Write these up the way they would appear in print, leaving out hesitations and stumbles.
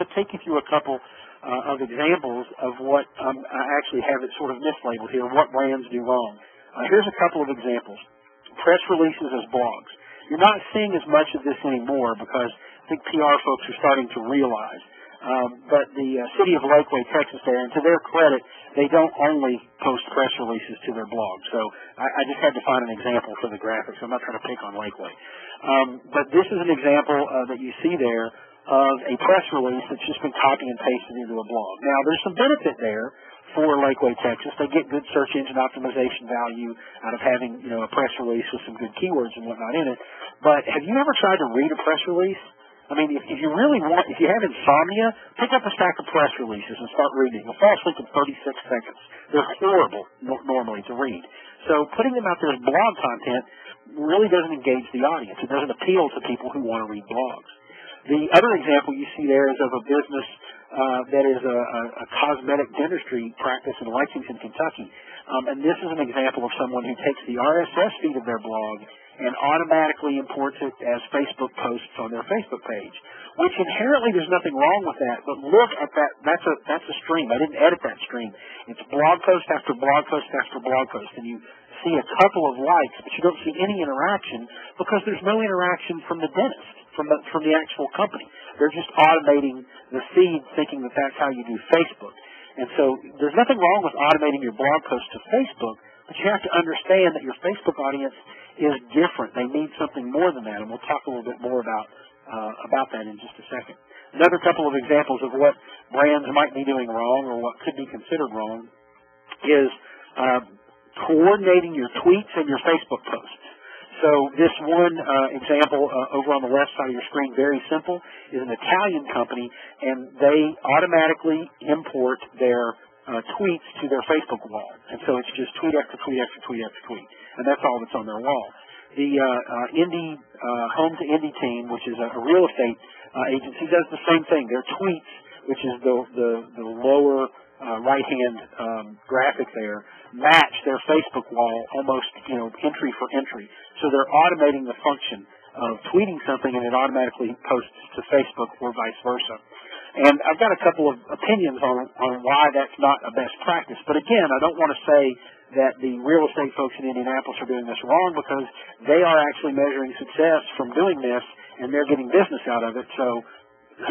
to take you through a couple of examples of what I actually have it sort of mislabeled here, what brands do wrong. Here's a couple of examples. Press releases as blogs. You're not seeing as much of this anymore because I think PR folks are starting to realize. But the city of Lakeway, Texas there, and to their credit, they don't only post press releases to their blog. So I just had to find an example for the graphics. I'm not trying to pick on Lakeway. But this is an example that you see there of a press release that's just been copied and pasted into a blog. Now, there's some benefit there for Lakeway, Texas. They get good search engine optimization value out of having, a press release with some good keywords and whatnot in it. But have you ever tried to read a press release? I mean, if you really want, if you have insomnia, pick up a stack of press releases and start reading. You'll fall asleep in 36 seconds. They're horrible normally to read. So putting them out there as blog content really doesn't engage the audience. It doesn't appeal to people who want to read blogs. The other example you see there is of a business that is a cosmetic dentistry practice in Lexington, Kentucky. And this is an example of someone who takes the RSS feed of their blog and automatically imports it as Facebook posts on their Facebook page, which inherently there's nothing wrong with that. But look at that. That's a stream. I didn't edit that stream. It's blog post after blog post after blog post. And you see a couple of likes, but you don't see any interaction because there's no interaction from the dentist, from the actual company. They're just automating the feed thinking that that's how you do Facebook. And so there's nothing wrong with automating your blog post to Facebook, but you have to understand that your Facebook audience is different. They need something more than that, and we'll talk a little bit more about that in just a second. Another couple of examples of what brands might be doing wrong or what could be considered wrong is coordinating your tweets and your Facebook posts. So this one example over on the left side of your screen, very simple, is an Italian company, and they automatically import their tweets to their Facebook wall. And so it's just tweet after tweet after tweet after tweet. And that's all that's on their wall. The Home to Indy team, which is a real estate agency, does the same thing. Their tweets, which is the lower right-hand graphic there, match their Facebook wall almost, entry for entry. So they're automating the function of tweeting something and it automatically posts to Facebook or vice versa. And I've got a couple of opinions on why that's not a best practice. But again, I don't want to say that the real estate folks in Indianapolis are doing this wrong because they are actually measuring success from doing this and they're getting business out of it. So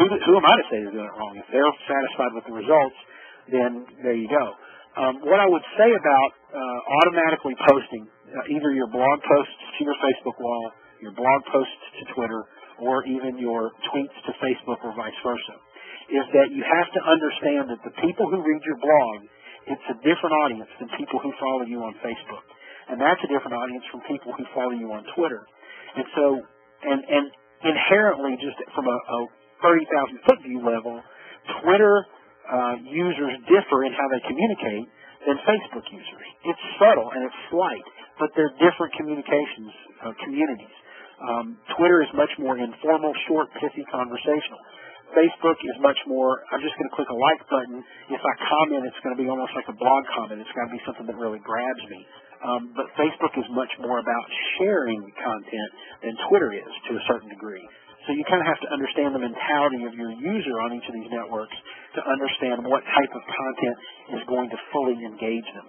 who am I to say they're doing it wrong? If they're satisfied with the results, then there you go. What I would say about automatically posting either your blog posts to your Facebook wall, your blog posts to Twitter, or even your tweets to Facebook or vice versa, is that you have to understand that the people who read your blog, it's a different audience than people who follow you on Facebook. And that's a different audience from people who follow you on Twitter. And so, and inherently, just from a 30,000-foot view level, Twitter users differ in how they communicate than Facebook users. It's subtle and it's slight, but they're different communications communities. Twitter is much more informal, short, pithy, conversational. Facebook is much more, I'm just going to click a like button. If I comment, it's going to be almost like a blog comment. It's got to be something that really grabs me. But Facebook is much more about sharing content than Twitter is to a certain degree. So you kind of have to understand the mentality of your user on each of these networks to understand what type of content is going to fully engage them.